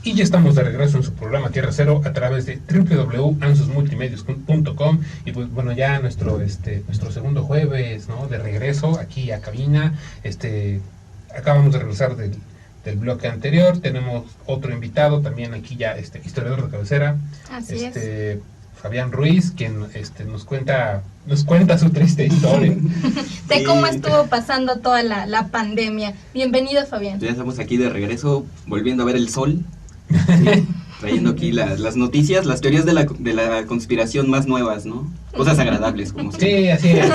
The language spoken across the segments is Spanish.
Y ya estamos de regreso en su programa Tierra Cero a través de www.ansusmultimedios.com. Y pues bueno, ya nuestro segundo jueves, ¿no?, de regreso aquí a cabina. Acabamos de regresar del bloque anterior. Tenemos otro invitado también aquí ya, historiador de cabecera. Así es. Fabián Ruiz, quien nos cuenta su triste historia de cómo estuvo pasando toda la pandemia. Bienvenido, Fabián. Ya estamos aquí de regreso, volviendo a ver el sol. Sí, trayendo aquí las noticias, las teorías de la conspiración más nuevas, ¿no? Cosas agradables, como siempre. Sí, así es.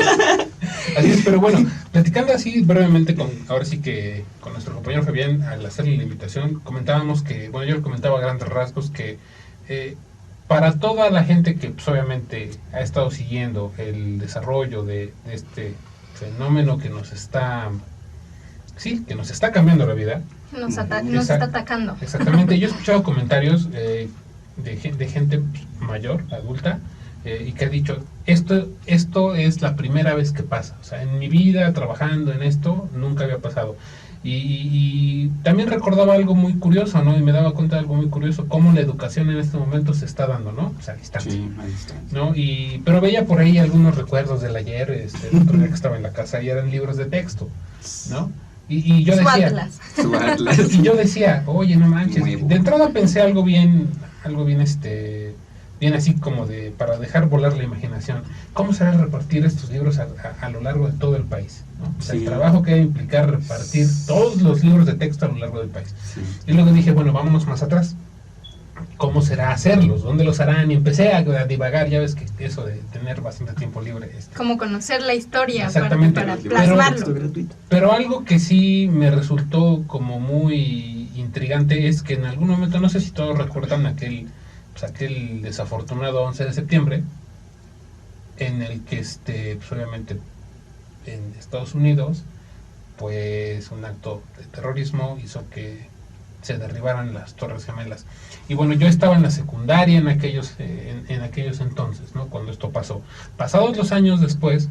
Así es, pero bueno, platicando así brevemente ahora sí que con nuestro compañero Fabián, al hacerle la invitación, comentábamos que, bueno, yo le comentaba a grandes rasgos que para toda la gente que pues, obviamente ha estado siguiendo el desarrollo de este fenómeno que nos está cambiando la vida, nos está atacando. Exactamente. Yo he escuchado comentarios de gente mayor, adulta, y que ha dicho, esto es la primera vez que pasa. O sea, en mi vida trabajando en esto nunca había pasado. Y también recordaba algo muy curioso, ¿no? Y me daba cuenta de algo muy curioso, cómo la educación en este momento se está dando, ¿no? O sea, a distancia. Sí, a distancia. ¿No? Pero veía por ahí algunos recuerdos del ayer, el otro día que estaba en la casa, y eran libros de texto, ¿no? Y yo decía, Su Atlas. y yo decía, oye, no manches, de entrada pensé algo bien así como para dejar volar la imaginación. ¿Cómo será repartir estos libros a lo largo de todo el país? ¿No? O sea, el trabajo que debe implicar repartir todos los libros de texto a lo largo del país. Sí. Y luego dije, bueno, vámonos más atrás. ¿Cómo será hacerlos? ¿Dónde los harán? Y empecé a divagar, ya ves que eso de tener bastante tiempo libre. Como conocer la historia para plasmarlo. Pero algo que sí me resultó como muy intrigante es que en algún momento, no sé si todos recuerdan aquel desafortunado 11 de septiembre, en el que pues obviamente en Estados Unidos, pues un acto de terrorismo hizo que se derribaran las Torres Gemelas. Y bueno, yo estaba en la secundaria en aquellos entonces, ¿no?, cuando esto pasó. Pasados los años después,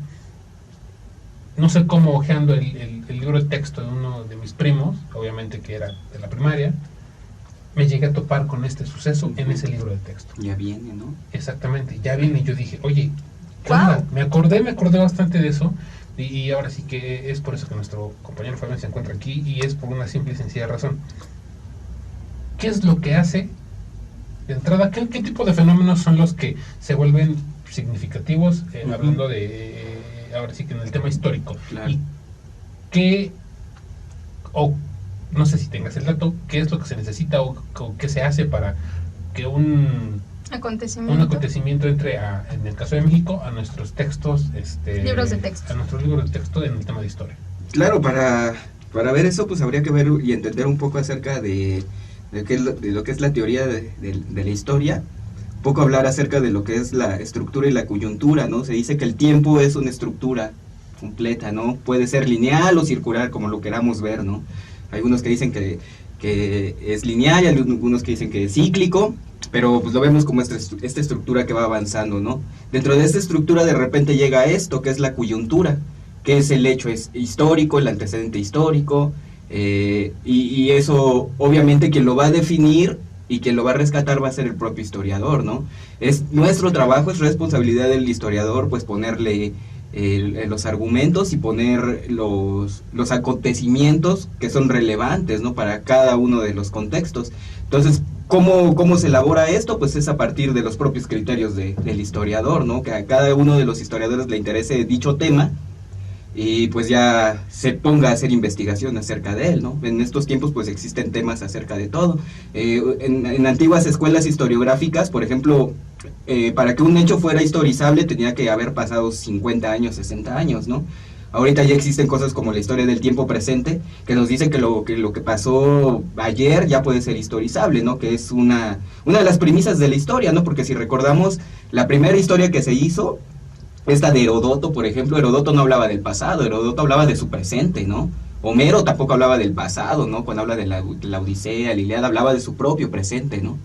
no sé cómo, hojeando el libro de texto de uno de mis primos, obviamente que era de la primaria, me llegué a topar con este suceso en ese libro de texto. Ya viene, ¿no? Exactamente, ya viene. Y yo dije, oye, ¿qué wow. onda? Me acordé bastante de eso. Y ahora sí que es por eso que nuestro compañero Fabián se encuentra aquí, y es por una simple y sencilla razón. ¿Qué es lo que hace, de entrada, qué tipo de fenómenos son los que se vuelven significativos, hablando de, ahora sí que en el tema histórico? Claro. Y no sé si tengas el dato, qué es lo que se necesita o qué se hace para que un acontecimiento entre, en el caso de México, a nuestros textos, libros de texto. A nuestros libros de texto en el tema de historia. Claro, para ver eso, pues habría que ver y entender un poco acerca de lo que es la teoría de la historia. Un poco hablar acerca de lo que es la estructura y la coyuntura, ¿no? Se dice que el tiempo es una estructura completa, ¿no? Puede ser lineal o circular, como lo queramos ver, ¿no? Hay unos que dicen que es lineal, y hay algunos que dicen que es cíclico, pero pues lo vemos como esta estructura que va avanzando, ¿no? Dentro de esta estructura de repente llega esto, que es la coyuntura, que es el hecho histórico, el antecedente histórico, y eso obviamente quien lo va a definir y quien lo va a rescatar va a ser el propio historiador, ¿no? Es nuestro trabajo, es responsabilidad del historiador, pues ponerle los argumentos y poner los acontecimientos que son relevantes, ¿no?, para cada uno de los contextos. Entonces, ¿cómo se elabora esto? Pues es a partir de los propios criterios del historiador, ¿no? Que a cada uno de los historiadores le interese dicho tema y pues ya se ponga a hacer investigación acerca de él, ¿no? En estos tiempos pues existen temas acerca de todo. En antiguas escuelas historiográficas, por ejemplo, para que un hecho fuera historizable tenía que haber pasado 50 años, 60 años, ¿no? Ahorita ya existen cosas como la historia del tiempo presente, que nos dice que lo que pasó ayer ya puede ser historizable, ¿no? Que es una de las premisas de la historia, ¿no? Porque si recordamos, la primera historia que se hizo, esta de Heródoto, por ejemplo, Heródoto no hablaba del pasado, Heródoto hablaba de su presente, ¿no? Homero tampoco hablaba del pasado, ¿no? Cuando habla de la Odisea, la Ilíada, hablaba de su propio presente, ¿no?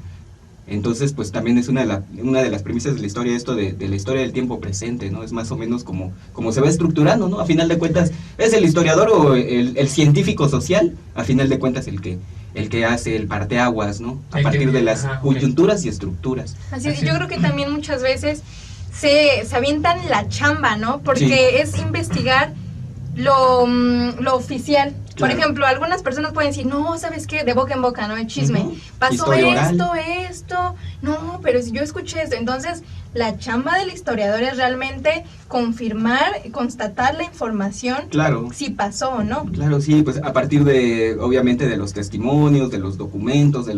Entonces, pues también es una de las premisas de la historia, esto de la historia del tiempo presente, ¿no? Es más o menos como se va estructurando, ¿no? A final de cuentas, es el historiador o el científico social, a final de cuentas, el el que hace el parteaguas, ¿no? A El partir que- de las ajá, ok. coyunturas y estructuras. Así es, Así yo es. creo que también muchas veces se avientan la chamba, ¿no? Porque es investigar lo oficial. Por Claro. ejemplo, algunas personas pueden decir, no, ¿sabes qué? De boca en boca, ¿no? El chisme. Ujú. Pasó Historia esto, oral. esto. No, pero si yo escuché esto. Entonces, la chamba del historiador es realmente confirmar, constatar la información, Claro. si pasó o no. Claro, sí, pues a partir de, obviamente, de los testimonios, de los documentos, de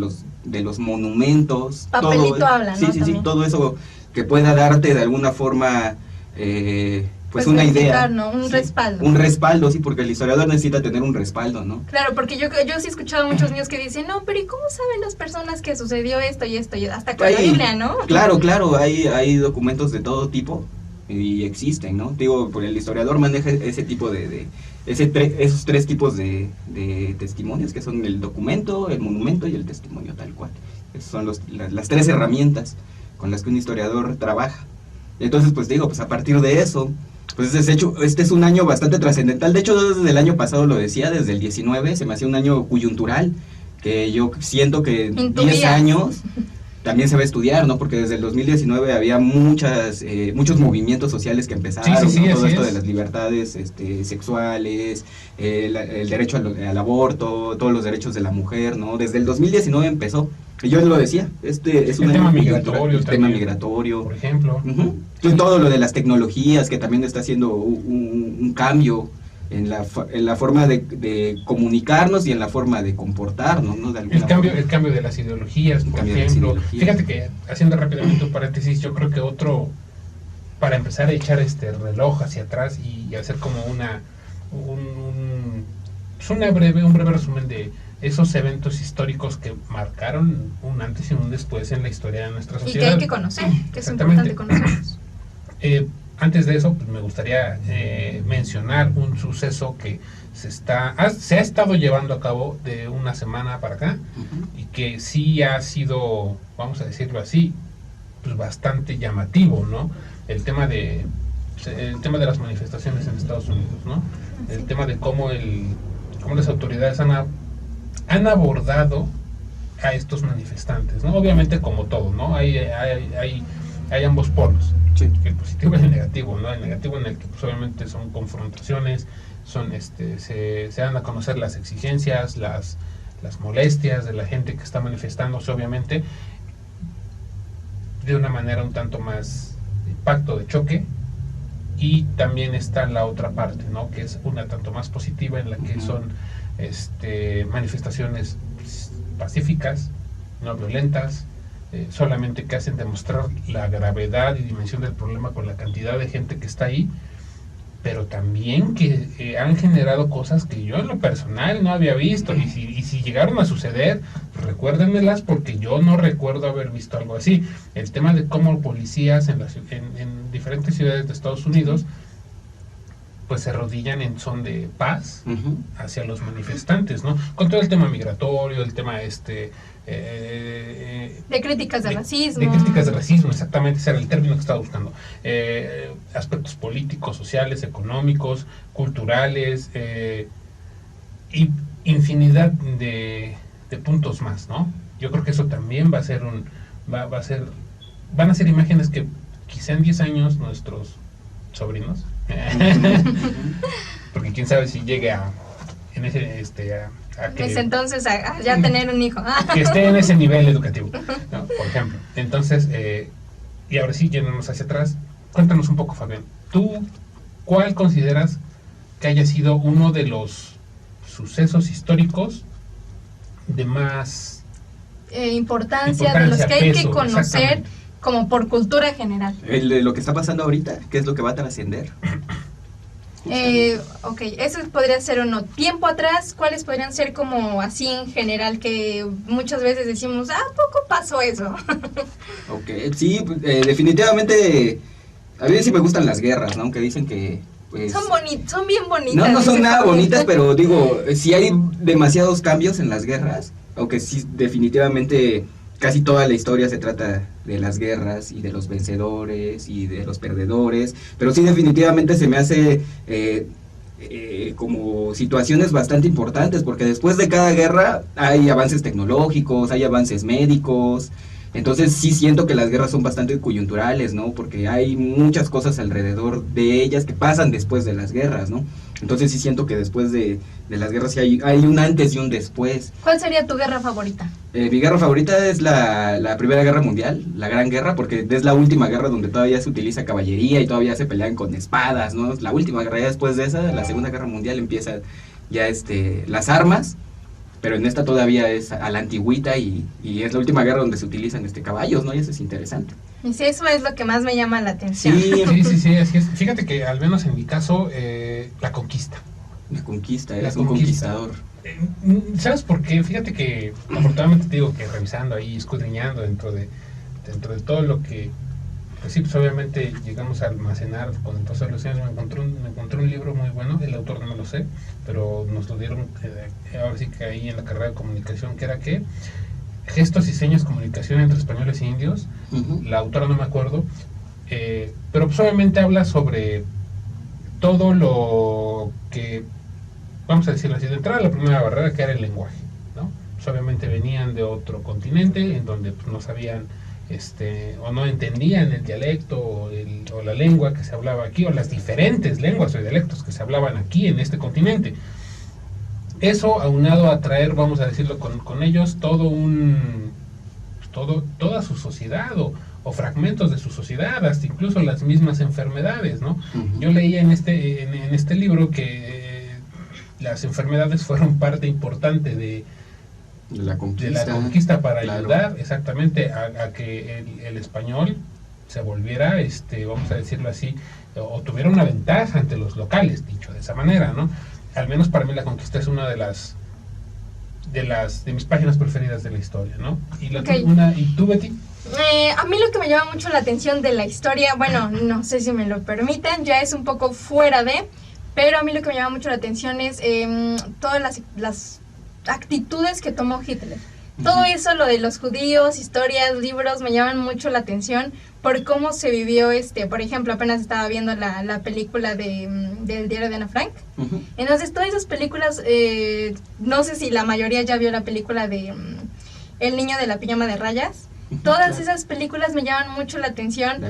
los monumentos. Papelito habla, ¿no? Sí, sí, sí, También. todo eso que pueda darte de alguna forma, pues una idea. verificar, ¿no? Un Sí, respaldo. Un respaldo, sí, porque el historiador necesita tener un respaldo, ¿no? Claro, porque yo sí he escuchado a muchos niños que dicen, no, pero ¿y cómo saben las personas que sucedió esto y esto? Y hasta con la Hay- Biblia, ¿no? Claro, claro, hay documentos de todo tipo y existen, ¿no? Digo, por el historiador maneja ese tipo esos tres tipos de testimonios, que son el documento, el monumento y el testimonio, tal cual. Esas son las tres herramientas con las que un historiador trabaja. Entonces, pues digo, pues a partir de eso, pues este es un año bastante trascendental. De hecho, desde el año pasado lo decía, desde el 19, se me hacía un año coyuntural, que yo siento que En tu 10 vida. años también se va a estudiar, ¿no? Porque desde el 2019 había muchos movimientos sociales que empezaron, Sí, sí, sí, ¿no? Todo así esto es. de las libertades sexuales, el derecho al aborto, todos los derechos de la mujer, ¿no? Desde el 2019 empezó. Y yo lo decía, es un El año tema coyuntural, migratorio el tema también, migratorio. por ejemplo. Ujú. Y todo lo de las tecnologías, que también está haciendo un cambio en la forma de comunicarnos y en la forma de comportarnos, ¿no? De alguna forma. El cambio de las ideologías, por Cambio de las ejemplo. ideologías. Fíjate que, haciendo rápidamente un paréntesis, yo creo que para empezar a echar este reloj hacia atrás y hacer como un breve resumen de esos eventos históricos que marcaron un antes y un después en la historia de nuestra Y que sociedad. hay que conocer, que es Exactamente. importante conocerlos. Antes de eso, pues me gustaría mencionar un suceso que se ha estado llevando a cabo de una semana para acá Ujú. y que sí ha sido, vamos a decirlo así, pues bastante llamativo, ¿no? El tema de las manifestaciones en Estados Unidos, ¿no? El tema de cómo las autoridades han abordado a estos manifestantes, ¿no? Obviamente, como todo, ¿no? Hay ambos polos, Sí. el positivo y el negativo, ¿no? El negativo en el que pues, obviamente son confrontaciones, se dan a conocer las exigencias, las molestias de la gente que está manifestándose, obviamente, de una manera un tanto más impacto de choque. Y también está la otra parte, ¿no? Que es una tanto más positiva, en la que Ujú. son manifestaciones pacíficas, no violentas, solamente que hacen demostrar la gravedad y dimensión del problema con la cantidad de gente que está ahí, pero también que han generado cosas que yo en lo personal no había visto, y si llegaron a suceder, recuérdenmelas, porque yo no recuerdo haber visto algo así. El tema de cómo policías en diferentes ciudades de Estados Unidos pues se arrodillan en son de paz Ujú. hacia los manifestantes, ¿no? Con todo el tema migratorio, el tema De críticas de racismo. de críticas de racismo, exactamente, ese era el término que estaba buscando. Aspectos políticos, sociales, económicos, culturales, y infinidad de puntos más, ¿no? Yo creo que eso también va a ser van a ser imágenes que quizá en 10 años nuestros sobrinos, porque quién sabe si llegue a que, Desde entonces a ya tener un hijo. que esté en ese nivel educativo, ¿no? Por ejemplo. Entonces, y ahora sí, yéndonos hacia atrás, cuéntanos un poco, Fabián. ¿Tú cuál consideras que haya sido uno de los sucesos históricos de más Importancia, de los que hay peso, que conocer exactamente? como por cultura general? El de lo que está pasando ahorita, ¿qué es lo que va a trascender? Ok, eso podría ser uno. Tiempo atrás, ¿cuáles podrían ser como así en general que muchas veces decimos, ¿a poco pasó eso? Ok, sí, definitivamente, a mí sí me gustan las guerras, ¿no? Aunque dicen que, pues... Son bien bonitas. No son dice nada Fabián. bonitas, pero digo, sí hay demasiados cambios en las guerras, aunque sí, definitivamente, casi toda la historia se trata de las guerras y de los vencedores y de los perdedores, pero sí definitivamente se me hace como situaciones bastante importantes, porque después de cada guerra hay avances tecnológicos, hay avances médicos. Entonces sí siento que las guerras son bastante coyunturales, ¿no? Porque hay muchas cosas alrededor de ellas que pasan después de las guerras, ¿no? Entonces sí siento que después de las guerras sí hay un antes y un después. ¿Cuál sería tu guerra favorita? Mi guerra favorita es la Primera Guerra Mundial, la Gran Guerra, porque es la última guerra donde todavía se utiliza caballería y todavía se pelean con espadas, ¿no? La última guerra, ya después de esa, la Segunda Guerra Mundial empieza ya las armas, pero en esta todavía es a la antigüita y es la última guerra donde se utilizan caballos, ¿no? Y eso es interesante. Y sí, eso es lo que más me llama la atención. Sí, así es. Fíjate que al menos en mi caso, la conquista. La conquista, eres un conquistador. ¿Sabes por qué? Fíjate que afortunadamente te digo que revisando ahí, escudriñando dentro de todo lo que, pues sí, pues obviamente llegamos a almacenar con el paso de los años, me encontré un libro muy bueno, el autor no me lo sé, pero nos lo dieron ahora sí que ahí en la carrera de comunicación, que era que Gestos y señas, comunicación entre españoles e indios. La autora no me acuerdo, pero pues obviamente habla sobre todo lo que, vamos a decirlo así, de entrada la primera barrera, que era el lenguaje, ¿no? Pues obviamente venían de otro continente en donde pues no sabían o no entendían el dialecto o la lengua que se hablaba aquí, o las diferentes lenguas o dialectos que se hablaban aquí en este continente. Eso aunado a traer, vamos a decirlo, con ellos toda su sociedad o fragmentos de su sociedad, hasta incluso las mismas enfermedades, ¿no? Yo leía en este libro que las enfermedades fueron parte importante de la conquista para ayudar exactamente a que el español se volviera, vamos a decirlo así, o tuviera una ventaja ante los locales, dicho de esa manera, ¿no? Al menos para mí la conquista es una de mis páginas preferidas de la historia, ¿no? ¿Y tú, Betty? A mí lo que me llama mucho la atención de la historia, bueno, no sé si me lo permiten, ya es un poco fuera pero a mí lo que me llama mucho la atención es todas las actitudes que tomó Hitler. Todo eso, lo de los judíos, historias, libros, me llaman mucho la atención por cómo se vivió, por ejemplo, apenas estaba viendo la película del diario de Ana Frank. Entonces, todas esas películas, no sé si la mayoría ya vio la película de El niño de la pijama de rayas. Todas esas películas me llaman mucho la atención.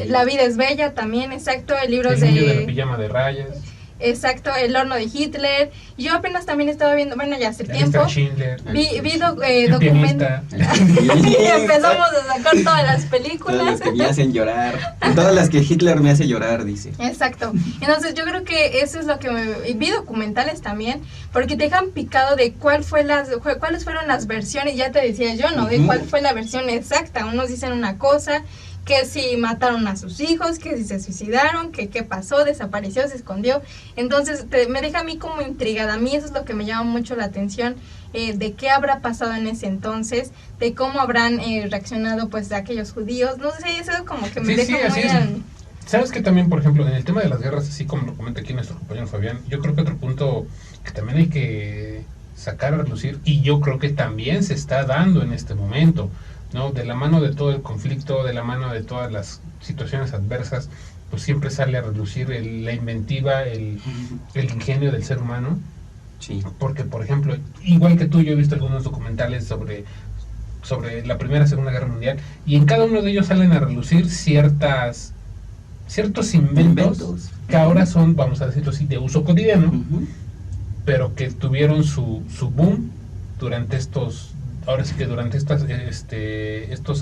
La vida es bella también, exacto, el niño de la pijama de rayas. Exacto, El horno de Hitler. Yo apenas también estaba viendo, bueno, ya hace tiempo, vi documentos. Y empezamos a sacar todas las películas. Todas las que me hacen llorar. Todas las que Hitler me hace llorar, dice. Exacto. Entonces yo creo que eso es lo que vi documentales también, porque te dejan picado de cuáles fueron las versiones, ya te decía yo, ¿no? De cuál fue la versión exacta. Unos dicen una cosa, que si mataron a sus hijos, que si se suicidaron, que qué pasó, desapareció, se escondió. Entonces me deja a mí como intrigada. A mí eso es lo que me llama mucho la atención, de qué habrá pasado en ese entonces, de cómo habrán reaccionado pues aquellos judíos. No sé, eso como que me deja muy... Sabes que también, por ejemplo, en el tema de las guerras, así como lo comenta aquí nuestro compañero Fabián, yo creo que otro punto que también hay que sacar a relucir, y yo creo que también se está dando en este momento, ¿no? De la mano de todo el conflicto, de la mano de todas las situaciones adversas, pues siempre sale a relucir la inventiva, el ingenio del ser humano. Sí. Porque, por ejemplo, igual que tú, yo he visto algunos documentales sobre la Primera y Segunda Guerra Mundial, y en cada uno de ellos salen a relucir ciertos inventos que ahora son, vamos a decirlo así, de uso cotidiano, pero que tuvieron su boom durante estos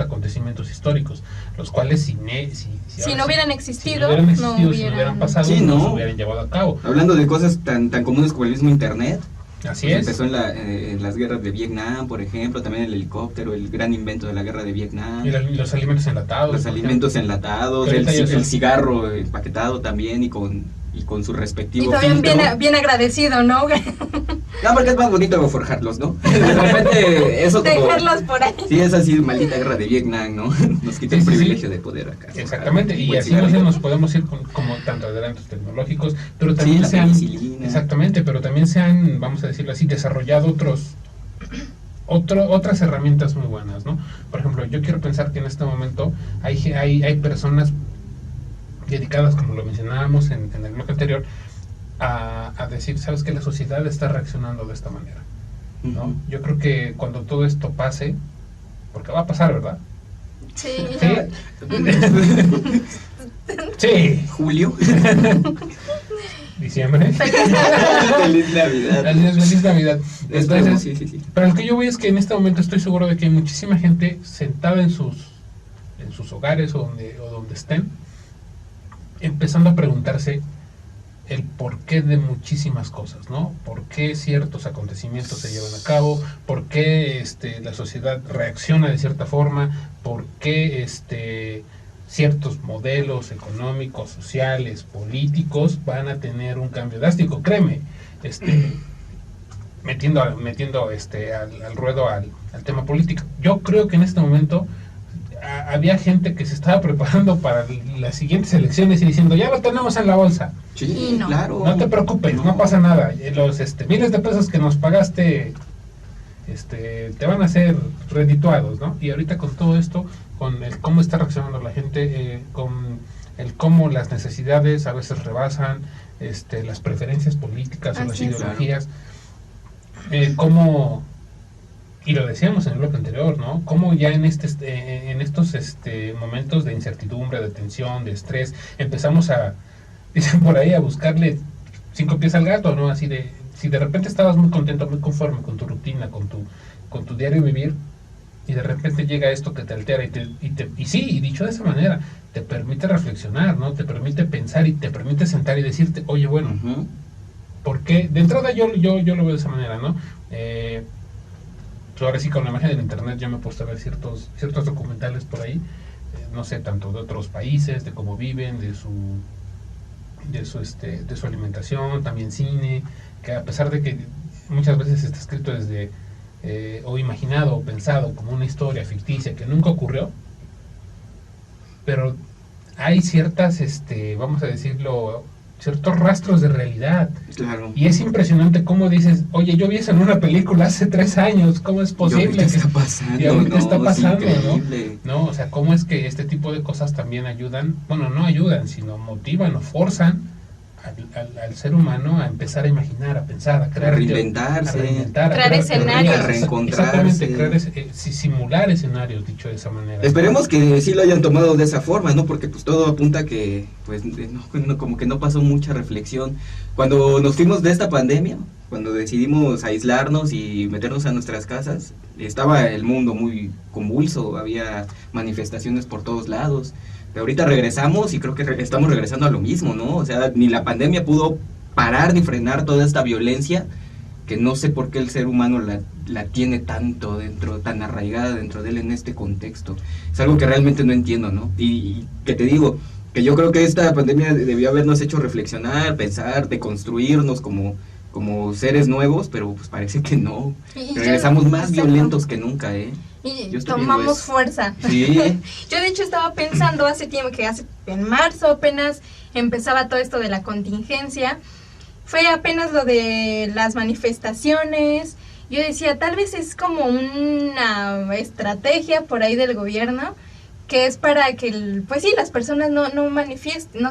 acontecimientos históricos, los cuales si no hubieran existido, no hubieran pasado, no se hubieran llevado a cabo. Hablando de cosas tan comunes como el mismo internet. Así es. Empezó en las guerras de Vietnam, por ejemplo, también el helicóptero, el gran invento de la guerra de Vietnam. Y los alimentos enlatados. El cigarro empaquetado también y con su respectivo filtro. Y también bien agradecido, ¿no? No, porque es más bonito forjarlos, ¿no? De repente eso como... dejarlos por ahí. Sí, es así, maldita guerra de Vietnam, ¿no? Nos quita el privilegio de poder acá. Exactamente, y así nos podemos ir como tanto adelantos tecnológicos, pero también exactamente, pero también se han, vamos a decirlo así, desarrollado otras herramientas muy buenas, ¿no? Por ejemplo, yo quiero pensar que en este momento hay personas dedicadas, como lo mencionábamos en el bloque anterior, a decir, sabes que la sociedad está reaccionando de esta manera, ¿no? Ujú. Yo creo que cuando todo esto pase, porque va a pasar, ¿verdad? Sí, Sí. Sí. Julio. Diciembre. Feliz Navidad. Feliz Navidad. Entonces, Sí. pero lo que yo veo es que en este momento estoy seguro de que hay muchísima gente sentada en sus hogares o donde estén, empezando a preguntarse el porqué de muchísimas cosas, ¿no? ¿Por qué ciertos acontecimientos se llevan a cabo? ¿Por qué la sociedad reacciona de cierta forma? ¿Por qué ciertos modelos económicos, sociales, políticos van a tener un cambio drástico? Créeme, metiendo al ruedo al tema político. Yo creo que en este momento había gente que se estaba preparando para las siguientes elecciones y diciendo, ya lo tenemos en la bolsa. Sí, Y no. claro. No te preocupes, no pasa nada. Los miles de pesos que nos pagaste te van a ser redituados, ¿no? Y ahorita con todo esto, con el cómo está reaccionando la gente, con el cómo las necesidades a veces rebasan las preferencias políticas o las Así es. ideologías, cómo, y lo decíamos en el bloque anterior, ¿no? Cómo ya en estos momentos de incertidumbre, de tensión, de estrés, empezamos dicen por ahí, a buscarle 5 pies al gato, ¿no? Así de, si de repente estabas muy contento, muy conforme con tu rutina, con tu diario vivir, y de repente llega esto que te altera y sí, y dicho de esa manera, te permite reflexionar, ¿no? Te permite pensar y te permite sentar y decirte, oye, bueno, Ujú. ¿por qué? De entrada yo lo veo de esa manera, ¿no? Ahora sí, con la magia del internet yo me he puesto a ver ciertos documentales por ahí, no sé, tanto de otros países, de cómo viven, de su alimentación, también cine, que a pesar de que muchas veces está escrito desde o imaginado o pensado como una historia ficticia que nunca ocurrió, pero hay ciertas, vamos a decirlo, ciertos rastros de realidad. Claro. Y es impresionante cómo dices, oye, yo vi eso en una película hace 3 años, ¿cómo es posible? Y ahorita está pasando, y ahorita ¿no? está pasando, Es increíble. ¿no? O sea, cómo es que este tipo de cosas también ayudan, bueno, no ayudan, sino motivan o forzan al ser humano a empezar a imaginar, a pensar, a crear, Reinventarse, crear escenarios. a reencontrarse. Exactamente, simular escenarios, dicho de esa manera. Esperemos que sí lo hayan tomado de esa forma, ¿no? Porque pues todo apunta que pues como que no pasó mucha reflexión. Cuando nos fuimos de esta pandemia, cuando decidimos aislarnos y meternos a nuestras casas, estaba el mundo muy convulso, había manifestaciones por todos lados. Pero ahorita regresamos y creo que estamos regresando a lo mismo, ¿no? O sea, ni la pandemia pudo parar ni frenar toda esta violencia, que no sé por qué el ser humano la tiene tanto dentro, tan arraigada dentro de él en este contexto. Es algo que realmente no entiendo, ¿no? Y que te digo, que yo creo que esta pandemia debió habernos hecho reflexionar, pensar, deconstruirnos como seres nuevos, pero pues parece que no. Regresamos más violentos que nunca, ¿eh? Y Yo estoy viendo tomamos eso. fuerza. Sí. Yo de hecho estaba pensando hace tiempo que en marzo apenas empezaba todo esto de la contingencia. Fue apenas lo de las manifestaciones. Yo decía, tal vez es como una estrategia por ahí del gobierno, que es para que, pues sí, las personas no se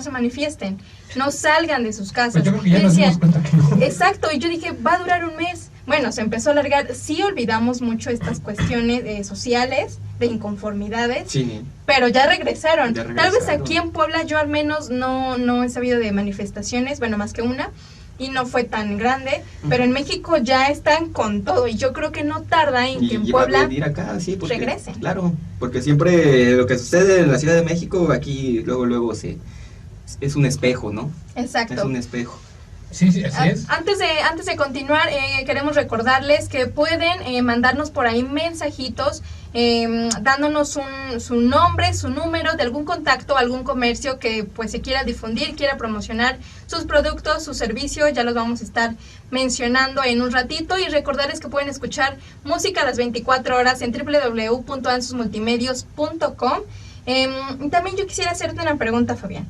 manifiesten, no salgan de sus casas. Pues yo creo que ya Yo nos decía, dimos cuenta que no. exacto, y yo dije, va a durar un mes. Bueno, se empezó a alargar. Sí olvidamos mucho estas cuestiones sociales, de inconformidades, Sí. pero ya regresaron. Ya Tal vez regresaron. aquí en Puebla yo al menos no he sabido de manifestaciones, bueno, más que una, y no fue tan grande, pero en México ya están con todo, y yo creo que no tarda en que en Y va a Puebla venir acá, sí, porque, regresen. Claro, porque siempre lo que sucede en la Ciudad de México, aquí luego es un espejo, ¿no? Exacto. Es un espejo. Sí, así es. Antes de continuar, queremos recordarles que pueden mandarnos por ahí mensajitos dándonos su nombre, su número de algún contacto, algún comercio que pues se quiera difundir, quiera promocionar sus productos, sus servicios. Ya los vamos a estar mencionando en un ratito, y recordarles que pueden escuchar música a las 24 horas en www.ansusmultimedios.com. También yo quisiera hacerte una pregunta, Fabián.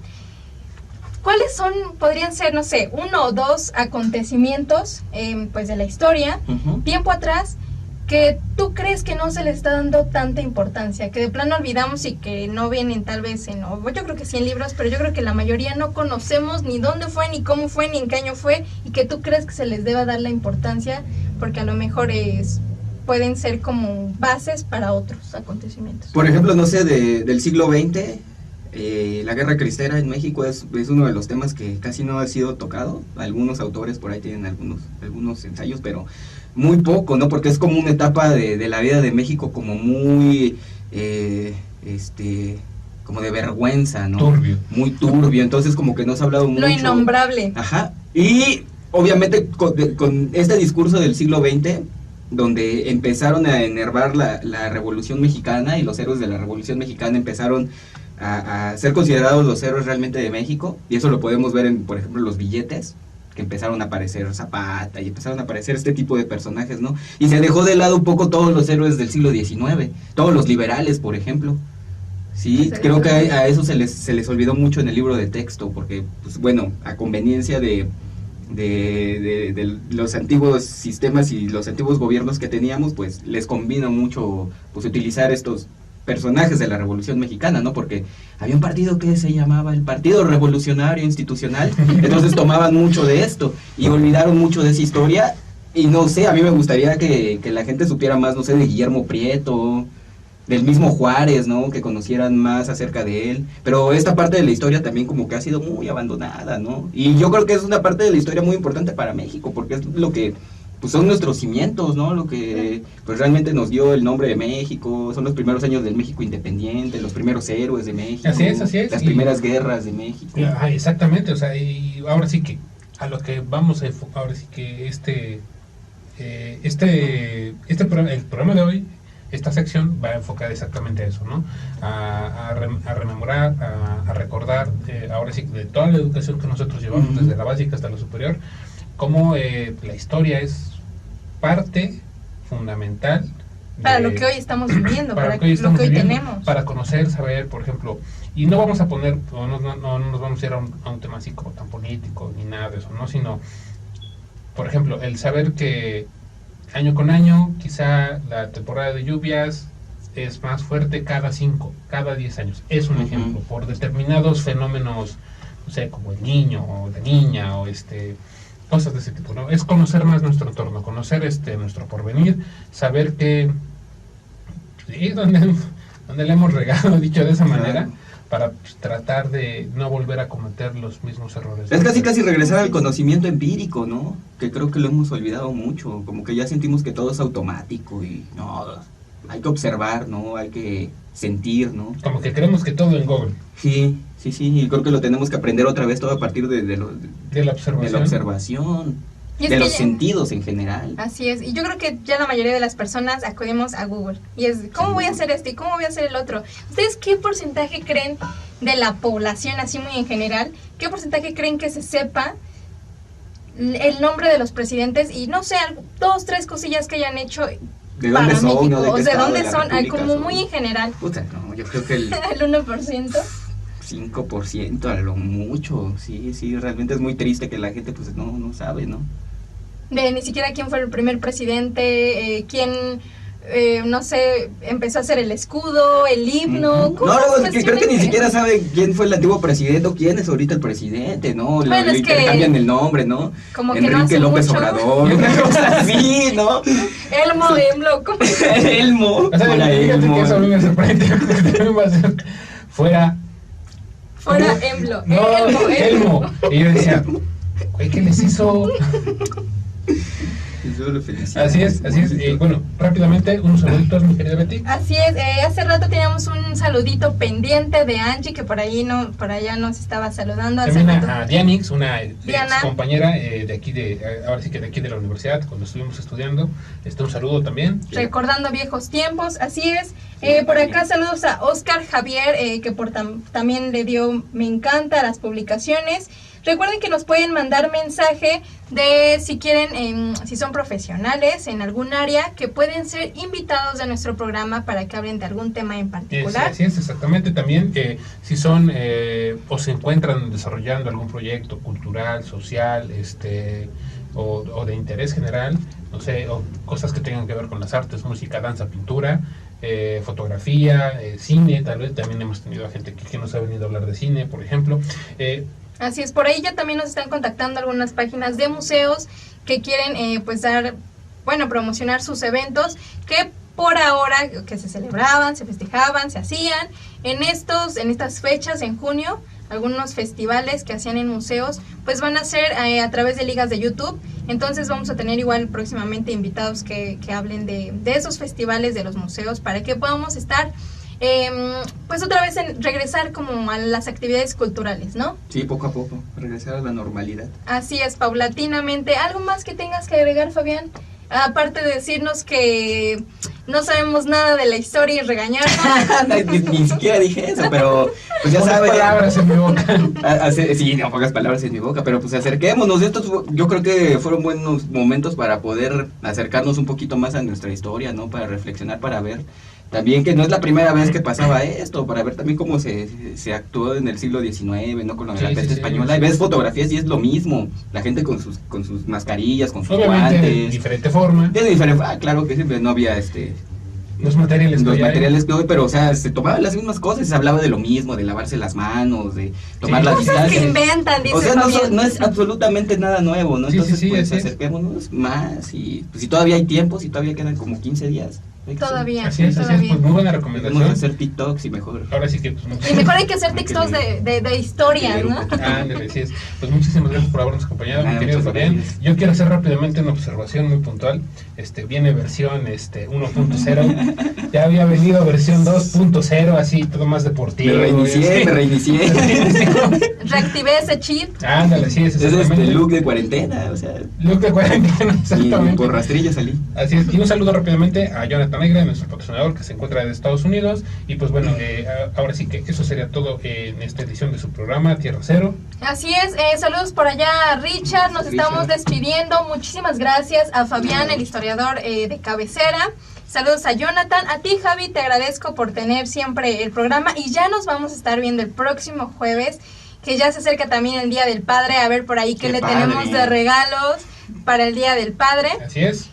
¿Cuáles podrían ser, no sé, 1 o 2 acontecimientos pues de la historia, Ujú. tiempo atrás, que tú crees que no se le está dando tanta importancia, que de plano olvidamos y que no vienen tal vez yo creo que sí en libros, pero yo creo que la mayoría no conocemos ni dónde fue, ni cómo fue, ni en qué año fue, y que tú crees que se les deba dar la importancia, porque a lo mejor pueden ser como bases para otros acontecimientos. Por ejemplo, no sé, del siglo XX, la guerra cristera en México es uno de los temas que casi no ha sido tocado. Algunos autores por ahí tienen algunos ensayos, pero muy poco, ¿no? Porque es como una etapa de la vida de México como muy, como de vergüenza, ¿no? Turbio. Muy turbio, entonces como que no se ha hablado mucho. Lo innombrable. Ajá, y obviamente con este discurso del siglo XX, donde empezaron a enervar la Revolución Mexicana, y los héroes de la Revolución Mexicana empezaron a ser considerados los héroes realmente de México, y eso lo podemos ver en, por ejemplo, los billetes, que empezaron a aparecer Zapata, y empezaron a aparecer este tipo de personajes, ¿no? Y se dejó de lado un poco todos los héroes del siglo XIX, todos los liberales, por ejemplo. Sí, creo que a eso se les olvidó mucho en el libro de texto, porque, pues bueno, a conveniencia de los antiguos sistemas y los antiguos gobiernos que teníamos, pues les convino mucho pues utilizar estos personajes de la Revolución Mexicana, ¿no? Porque había un partido que se llamaba el Partido Revolucionario Institucional, entonces tomaban mucho de esto y olvidaron mucho de esa historia. Y no sé, a mí me gustaría que la gente supiera más, no sé, de Guillermo Prieto, del mismo Juárez, ¿no? Que conocieran más acerca de él. Pero esta parte de la historia también como que ha sido muy abandonada, ¿no? Y yo creo que es una parte de la historia muy importante para México, porque es lo que pues son nuestros cimientos, ¿no? Lo que pues realmente nos dio el nombre de México, son los primeros años del México independiente, los primeros héroes de México. Así es. Las primeras guerras de México. Exactamente, o sea, y ahora sí que a lo que vamos ahora sí que el programa de hoy, esta sección va enfocada exactamente a eso, ¿no? A rememorar, a recordar, ahora sí, de toda la educación que nosotros llevamos, desde la básica hasta la superior, cómo la historia es parte fundamental para lo que hoy estamos viviendo, para lo que hoy tenemos. Para conocer, saber, por ejemplo, y no vamos a poner, o no nos vamos a ir a un tema así como tan político, ni nada de eso, ¿no? Sino, por ejemplo, el saber que año con año, quizá la temporada de lluvias es más fuerte cada 10 años. Es un ejemplo, por determinados fenómenos, no sé, como el niño o la niña, o cosas de ese tipo, ¿no? Es conocer más nuestro entorno, conocer nuestro porvenir, saber que sí, donde le hemos regado, dicho de esa manera, para pues, tratar de no volver a cometer los mismos errores. Es casi regresar al conocimiento empírico, ¿no? Que creo que lo hemos olvidado mucho, como que ya sentimos que todo es automático y no, hay que observar, ¿no? Hay que sentir, ¿no? Como que creemos que todo en Google. Sí, y creo que lo tenemos que aprender otra vez todo a partir de la observación. De los sentidos en general. Así es, y yo creo que ya la mayoría de las personas acudimos a Google. Y es, ¿cómo voy a hacer esto y cómo voy a hacer el otro? ¿Ustedes qué porcentaje creen de la población, así muy en general, qué porcentaje creen que se sepa el nombre de los presidentes y no sé, 2, 3 cosillas que hayan hecho ¿De dónde son? México, ¿No? ¿De dónde la son? República Como son? muy en general. Puta, no, yo creo que el 1%. 5% a lo mucho. Sí, realmente es muy triste que la gente pues no sabe, ¿no? De ni siquiera quién fue el primer presidente, quién, no sé, empezó a hacer el escudo, el himno. No, que creo que ni siquiera sabe quién fue el antiguo presidente o quién es ahorita el presidente, ¿no? Bueno, le cambian el nombre, ¿no? Como que Enrique no hace López mucho. Obrador, una cosa así, ¿no? Elmo, ¿cómo? Elmo. O sea, fíjate que eso a mí me sorprende. Va a ser fuera Elmo. No, Elmo. Y yo decía, güey, ¿qué les hizo? Así es. Bueno, rápidamente, unos saluditos, mi querida Betty. Así es, hace rato teníamos un saludito pendiente de Angie, que por allá nos estaba saludando. También a Dianix, una Diana, compañera de aquí ahora sí que de aquí de la universidad, cuando estuvimos estudiando. Un saludo también. Recordando viejos tiempos, así es. Por acá saludos a Oscar Javier, que también le dio me encanta las publicaciones. Recuerden que nos pueden mandar mensaje de si quieren, si son profesionales en algún área, que pueden ser invitados de nuestro programa para que hablen de algún tema en particular. Así es, exactamente. También si son o se encuentran desarrollando algún proyecto cultural, social, o de interés general, no sé, o cosas que tengan que ver con las artes, música, danza, pintura, fotografía, cine, tal vez también hemos tenido a gente que nos ha venido a hablar de cine, por ejemplo. Así es, por ahí ya también nos están contactando algunas páginas de museos que quieren pues promocionar sus eventos que por ahora que se celebraban, se festejaban, se hacían en estas fechas en junio. Algunos festivales que hacían en museos, pues van a ser a través de ligas de YouTube. Entonces vamos a tener igual próximamente invitados que hablen de esos festivales de los museos para que podamos estar, pues otra vez regresar como a las actividades culturales, ¿no? Sí, poco a poco, regresar a la normalidad. Así es, paulatinamente. ¿Algo más que tengas que agregar, Fabián? Aparte de decirnos que no sabemos nada de la historia y regañarnos. ni siquiera dije eso, pero pues ya sabes. Pocas palabras en mi boca. Sí, no, pocas palabras en mi boca, pero pues acerquémonos. Estos yo creo que fueron buenos momentos para poder acercarnos un poquito más a nuestra historia, ¿no? Para reflexionar, para ver también que no es la primera vez que pasaba esto, para ver también cómo se actuó en el siglo XIX, ¿no? Con la peste española. Y ves fotografías y es lo mismo. La gente con sus mascarillas, con sus guantes. De diferente forma. De diferente, claro que siempre no había los materiales que hoy, pero o sea, se tomaban las mismas cosas, se hablaba de lo mismo, de lavarse las manos, de tomar las distancias. Cosas que inventan, dice. O sea, no es absolutamente nada nuevo, ¿no? Entonces, pues acerquémonos más y pues, si todavía hay tiempo, si todavía quedan como 15 días. Todavía. Así es, pues muy buena recomendación. Vamos a hacer TikToks y mejor. Ahora sí que pues, y mejor hay que hacer TikToks de historias, ¿no? Ándale, sí es. Pues muchísimas gracias por habernos acompañado, mi querido Fabián. Yo quiero hacer rápidamente una observación muy puntual. Viene versión 1.0. Ya había venido versión 2.0, así todo más deportivo. Me reinicié. Reactivé ese chip. Ándale, sí, es look de cuarentena, o sea. Look de cuarentena, exactamente. Y por rastrillo salí. Así es. Y un saludo rápidamente a Jonathan Negra, nuestro patrocinador que se encuentra en Estados Unidos. Y pues bueno, ahora sí que eso sería todo en esta edición de su programa Tierra Cero. Así es, saludos por allá a Richard, nos estamos despidiendo. Muchísimas gracias a Fabián, el historiador de cabecera. Saludos a Jonathan, a ti Javi, te agradezco por tener siempre el programa y ya nos vamos a estar viendo el próximo jueves, que ya se acerca también el Día del Padre, a ver por ahí qué le tenemos de regalos para el Día del Padre. Así es.